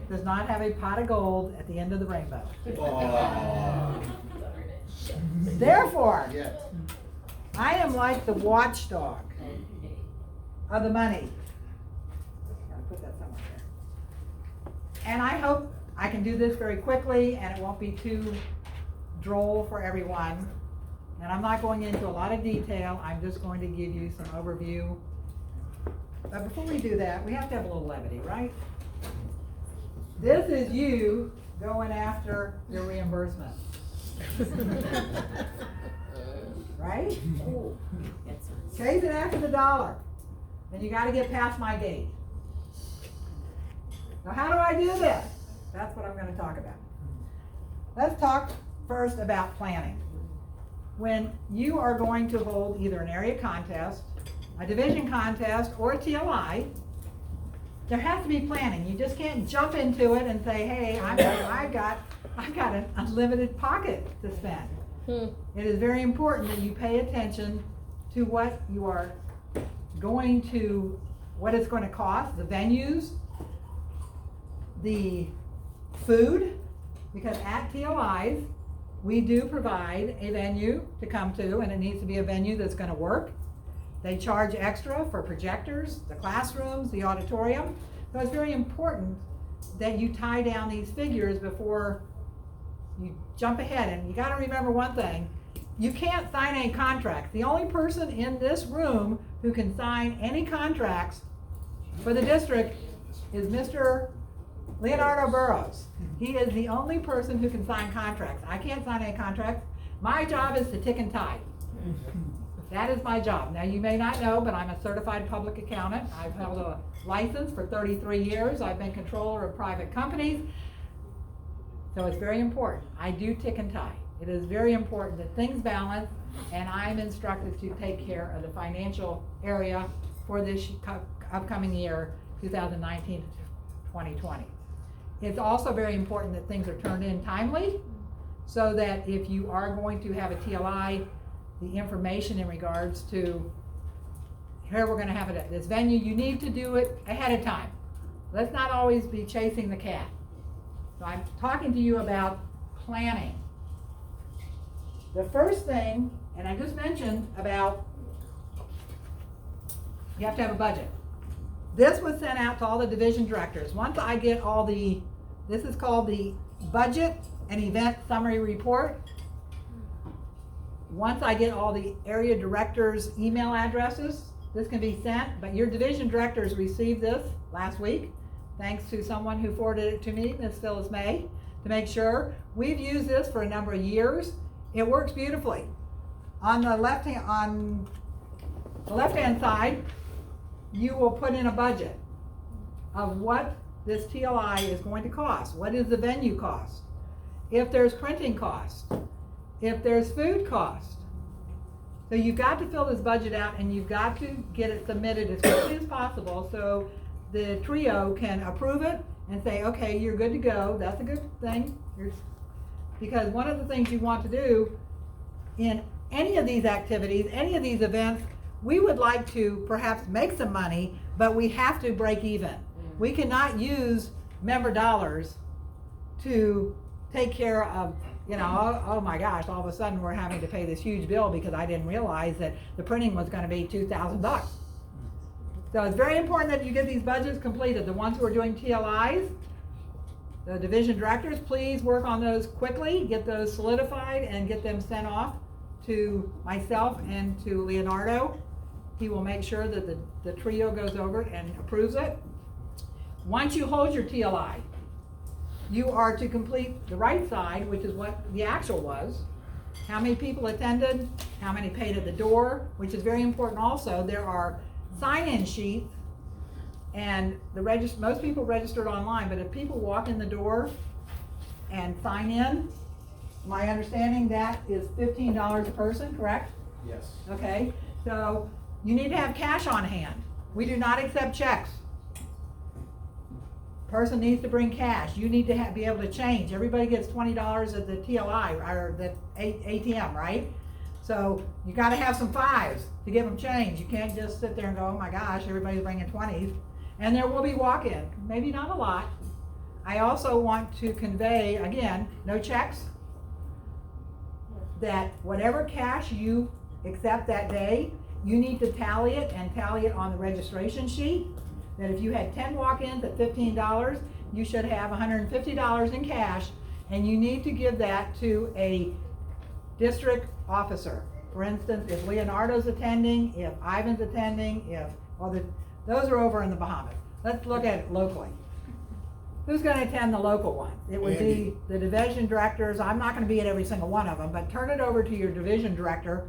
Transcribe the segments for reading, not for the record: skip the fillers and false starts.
does not have a pot of gold at the end of the rainbow. Therefore, I am like the watchdog of the money. Gotta put that somewhere there. And I hope I can do this very quickly and it won't be too droll for everyone. And I'm not going into a lot of detail, I'm just going to give you some overview. But before we do that, we have to have a little levity, right? This is you going after your reimbursement. Right? Chasing after the dollar. And you gotta get past my gate. Now how do I do this? That's what I'm gonna talk about. Let's talk first about planning. When you are going to hold either an area contest, a division contest, or a TLI, there has to be planning. You just can't jump into it and say, hey, I've got an unlimited pocket to spend. It is very important that you pay attention to what you are going to, what it's going to cost, the venues, the food, because at TLIs, we do provide a venue to come to, and it needs to be a venue that's going to work. They charge extra for projectors, the classrooms, the auditorium. So it's very important that you tie down these figures before you jump ahead. And you got to remember one thing, you can't sign any contracts. The only person in this room who can sign any contracts for the district is Mr. Leonardo Burrows. He is the only person who can sign contracts. I can't sign any contracts. My job is to tick and tie. That is my job. Now you may not know, but I'm a certified public accountant. I've held a license for 33 years. I've been controller of private companies. So it's very important. I do tick and tie. It is very important that things balance, and I'm instructed to take care of the financial area for this upcoming year, 2019 to 2020. It's also very important that things are turned in timely, so that if you are going to have a TLI, the information in regards to here we're going to have it at this venue, you need to do it ahead of time. Let's not always be chasing the cat. So I'm talking to you about planning. The first thing, and I just mentioned about you have to have a budget. This was sent out to all the division directors. Once I get all the, this is called the budget and event summary report. Once I get all the area directors' email addresses, this can be sent, but your division directors received this last week, thanks to someone who forwarded it to me, Ms. Phyllis May, to make sure. We've used this for a number of years. It works beautifully. On the left-hand side, you will put in a budget of what this TLI is going to cost. What is the venue cost? If there's printing cost, if there's food cost. So you've got to fill this budget out, and you've got to get it submitted as quickly as possible so the trio can approve it and say, okay, you're good to go. That's a good thing. Because one of the things you want to do in any of these activities, any of these events, we would like to perhaps make some money, but we have to break even. We cannot use member dollars to take care of, you know, oh my gosh, all of a sudden we're having to pay this huge bill because I didn't realize that the printing was going to be $2,000. So it's very important that you get these budgets completed. The ones who are doing TLIs, the division directors, please work on those quickly, get those solidified and get them sent off to myself and to Leonardo. He will make sure that the trio goes over it and approves it. Once you hold your TLI, you are to complete the right side, which is what the actual was. How many people attended, how many paid at the door, which is very important also. There are sign-in sheets, and most people registered online, but if people walk in the door and sign in, my understanding that is $15 a person, correct? Yes. Okay, so you need to have cash on hand. We do not accept checks. Person needs to bring cash. You need to be able to change. Everybody gets $20 at the TLI or the ATM, right? So you got to have some fives to give them change. You can't just sit there and go, oh my gosh, everybody's bringing 20s. And there will be walk-in, maybe not a lot. I also want to convey, again, no checks, that whatever cash you accept that day, you need to tally it and tally it on the registration sheet. That if you had 10 walk-ins at $15, you should have $150 in cash, and you need to give that to a district officer. For instance, if Leonardo's attending, if Ivan's attending, those are over in the Bahamas. Let's look at it locally. Who's going to attend the local one? It would be the division directors. I'm not going to be at every single one of them, but turn it over to your division director,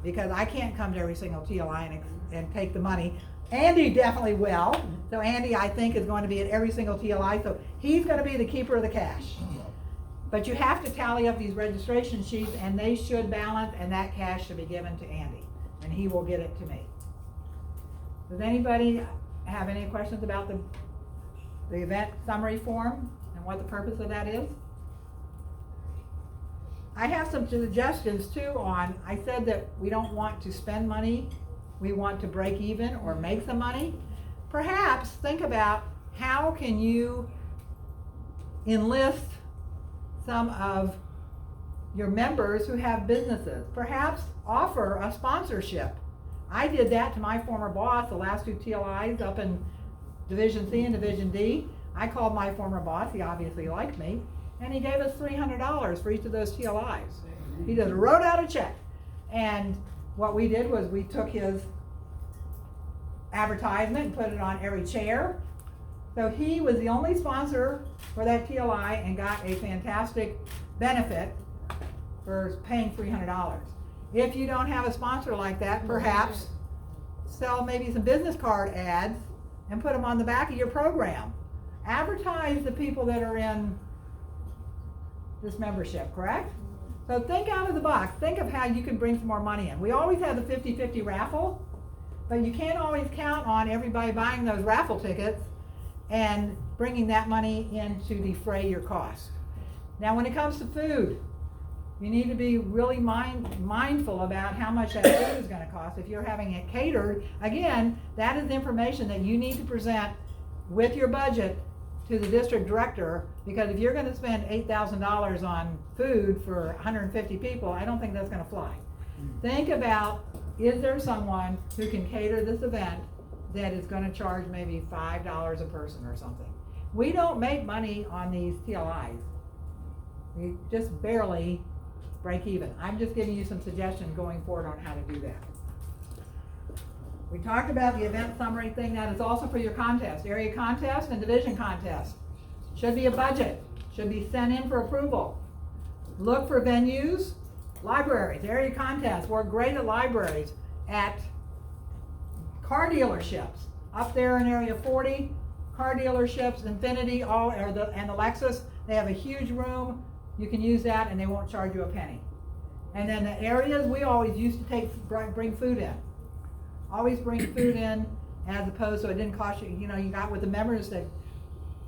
because I can't come to every single TLI and take the money. Andy definitely will. So Andy, I think, is going to be at every single TLI, so he's going to be the keeper of the cash. But you have to tally up these registration sheets, and they should balance, and that cash should be given to Andy, and he will get it to me. Does anybody have any questions about the event summary form and what the purpose of that is? I have some suggestions too on, I said that we don't want to spend money, we want to break even or make some money. Perhaps think about how can you enlist some of your members who have businesses. Perhaps offer a sponsorship. I did that to my former boss the last 2 TLIs up in Division C and Division D. I called my former boss, he obviously liked me, and he gave us $300 for each of those TLIs. He just wrote out a check. And what we did was we took his advertisement and put it on every chair. So he was the only sponsor for that TLI and got a fantastic benefit for paying $300. If you don't have a sponsor like that, perhaps sell maybe some business card ads and put them on the back of your program. Advertise the people that are in this membership, correct? So think out of the box. Think of how you can bring some more money in. We always have the 50-50 raffle, but you can't always count on everybody buying those raffle tickets and bringing that money in to defray your costs. Now when it comes to food, you need to be really mindful about how much that food is going to cost. If you're having it catered, again, that is information that you need to present with your budget to the district director, because if you're going to spend $8,000 on food for 150 people, I don't think that's going to fly. Think about, is there someone who can cater this event that is going to charge maybe $5 a person or something? We don't make money on these TLIs. We just barely break even. I'm just giving you some suggestions going forward on how to do that. We talked about the event summary thing. That is also for your contest. Area contest and division contest. Should be a budget. Should be sent in for approval. Look for venues. Libraries, area contests. We're great at libraries. At car dealerships. Up there in area 40, car dealerships, Infinity, and the Lexus, they have a huge room. You can use that and they won't charge you a penny. And then the areas, we always used to bring food in. Always bring food in, as opposed so it didn't cost you, you got with the members that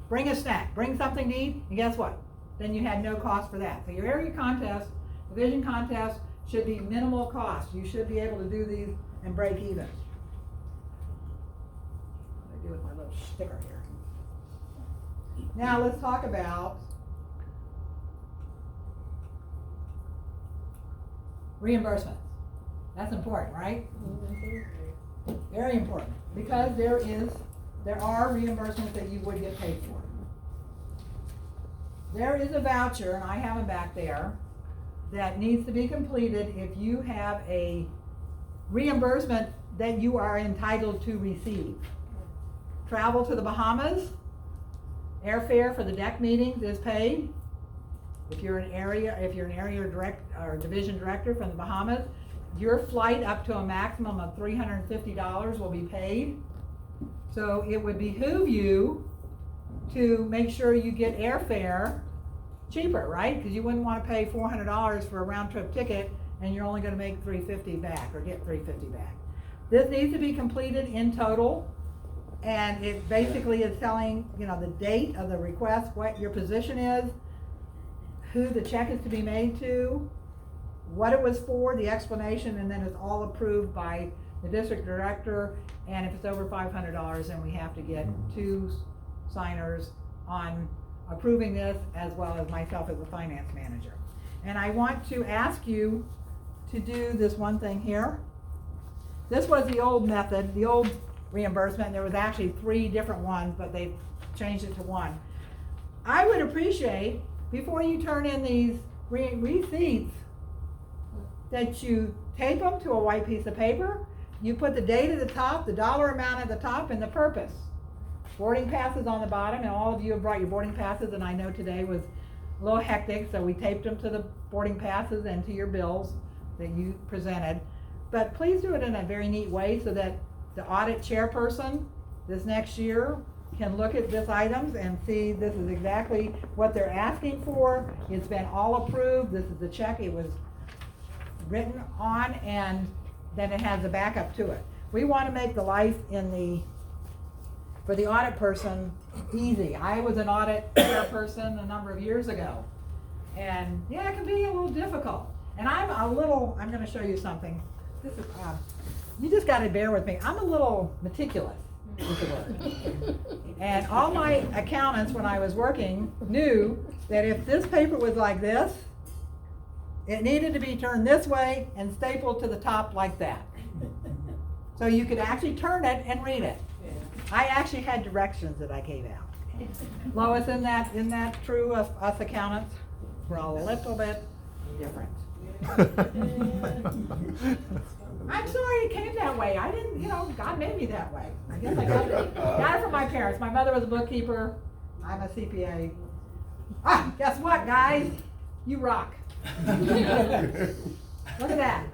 bring a snack, bring something to eat, and guess what? Then you had no cost for that. So your area contest, division contest should be minimal cost. You should be able to do these and break even. What do I do with my little sticker here? Now let's talk about reimbursements. That's important, right? Very important, because there are reimbursements that you would get paid for. There is a voucher, and I have it back there, that needs to be completed if you have a reimbursement that you are entitled to receive. Travel to the Bahamas, airfare for the deck meetings is paid. If you're an area or division director from the Bahamas, your flight up to a maximum of $350 will be paid. So it would behoove you to make sure you get airfare cheaper, right? Because you wouldn't want to pay $400 for a round trip ticket and you're only going to make $350 back or get $350 back. This needs to be completed in total, and it basically is telling the date of the request, what your position is, who the check is to be made to, what it was for, the explanation, and then it's all approved by the district director. And if it's over $500, then we have to get 2 signers on approving this, as well as myself as a finance manager. And I want to ask you to do this one thing here. This was the old method, the old reimbursement. There was actually 3 different ones, but they changed it to one. I would appreciate, before you turn in these receipts, that you tape them to a white piece of paper. You put the date at the top, the dollar amount at the top, and the purpose. Boarding passes on the bottom, and all of you have brought your boarding passes, and I know today was a little hectic, so we taped them to the boarding passes and to your bills that you presented. But please do it in a very neat way so that the audit chairperson this next year can look at this items and see this is exactly what they're asking for. It's been all approved. This is the check it was written on, and then it has a backup to it. We want to make the life for the audit person easy. I was an audit chairperson a number of years ago, and yeah, it can be a little difficult. And I'm going to show you something. This is, you just got to bear with me. I'm a little meticulous, is the word. And all my accountants, when I was working, knew that if this paper was like this, it needed to be turned this way and stapled to the top like that. So you could actually turn it and read it. I actually had directions that I gave out. Lois, isn't that true of us accountants? We're a little bit different. I'm sorry it came that way. I didn't, God made me that way. I guess I got it from my parents. My mother was a bookkeeper. I'm a CPA. Guess what, guys? You rock. Look at that.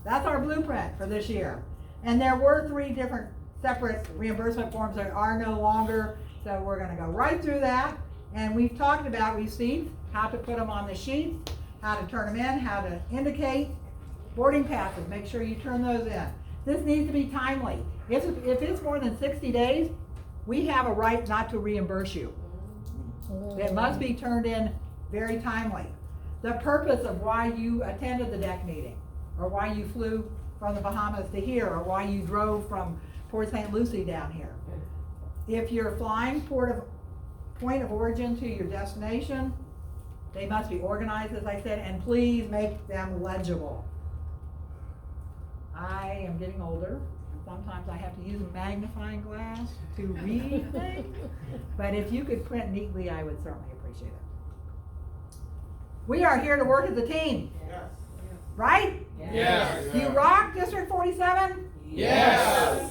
That's our blueprint for this year. And there were 3 different separate reimbursement forms that are no longer, so we're going to go right through that. And we've talked about receipts, how to put them on the sheets, how to turn them in, how to indicate. Boarding passes, make sure you turn those in. This needs to be timely. If it's more than 60 days, we have a right not to reimburse you. It must be turned in very timely. The purpose of why you attended the deck meeting, or why you flew from the Bahamas to here, or why you drove from Port St. Lucie down here. If you're flying point of origin to your destination, they must be organized, as I said, and please make them legible. I am getting older, and sometimes I have to use a magnifying glass to read things, but if you could print neatly, I would certainly appreciate it. We are here to work as a team. Yes. Right? Yes. You rock, District 47? Yes.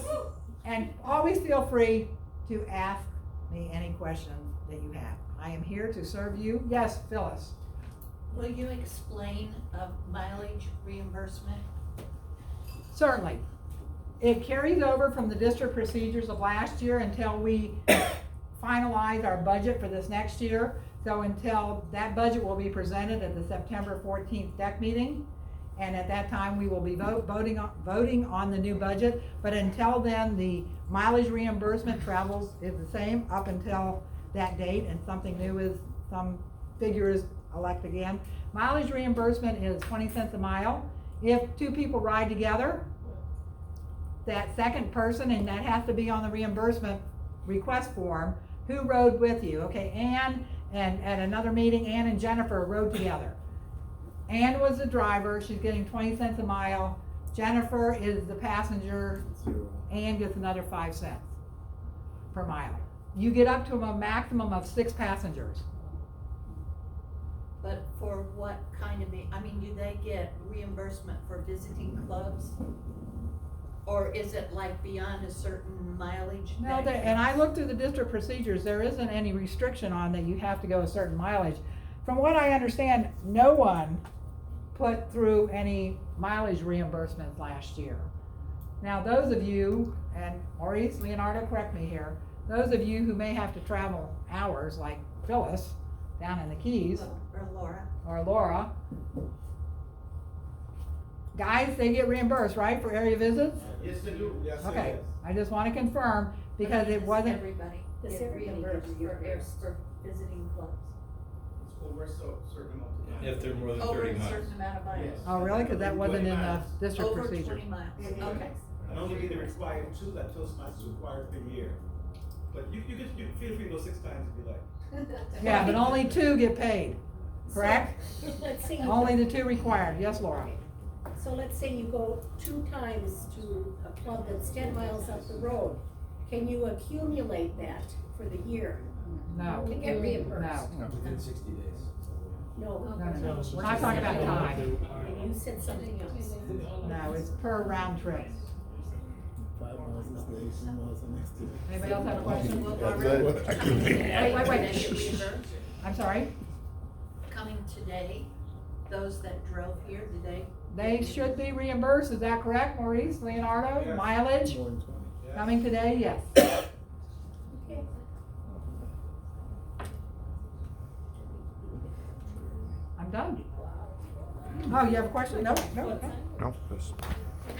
And always feel free to ask me any questions that you have. I am here to serve you. Yes, Phyllis. Will you explain mileage reimbursement? Certainly. It carries over from the district procedures of last year until we finalize our budget for this next year. So until that budget will be presented at the September 14th deck meeting. And at that time, we will be voting on the new budget. But until then, the mileage reimbursement travels is the same up until that date, and something new is, some figure is elected again. Mileage reimbursement is 20 cents a mile. If 2 people ride together, that second person, and that has to be on the reimbursement request form, who rode with you? Okay, Ann, and at another meeting, Ann and Jennifer rode together. Ann was the driver, she's getting 20 cents a mile. Jennifer is the passenger, Ann gets another 5 cents per mile. You get up to a maximum of 6 passengers. But for what kind of, do they get reimbursement for visiting clubs? Or is it like beyond a certain mileage? No, and I looked through the district procedures, there isn't any restriction on that you have to go a certain mileage. From what I understand, no one put through any mileage reimbursements last year. Now those of you, and Maurice, Leonardo, correct me here, those of you who may have to travel hours, like Phyllis, down in the Keys, or Laura, guys, they get reimbursed, right, for area visits? Yes, they do. Yes, Okay, yes. I just want to confirm, because it wasn't, Everybody Does get everybody reimbursed get for visiting clubs? It's over a certain amount of time. If they're more than Over 30 a miles. certain amount of miles? Yes. oh really, because that wasn't in the 20 miles. district Over procedure. 20 miles, okay. And only getting required 2 that Toastmasters required per year. But you feel free to go 6 times if you like. Yeah, but only 2 get paid, correct? Let's say you Only go, the 2 required, yes, Laura? so let's say you go 2 times to a club that's 10 miles up the road. Can you accumulate that for the year No, to get reimbursed? no, Within 60 days. No. no, we're not talking about time. And you said something else. No, it's per round trip. 5 miles this day, 3 miles the next day. Anybody else have a question? Well, That's Barbara, it. I coming can- today, Wait, wait. they get reimbursed? I'm sorry? Coming today, those that drove here, did they? They should be reimbursed, is that correct, Maurice, Leonardo? Yes. Mileage? More than 20. Yes. Coming today, yes. Okay. I'm done. Oh, you have a question? No, no, no. No, that's-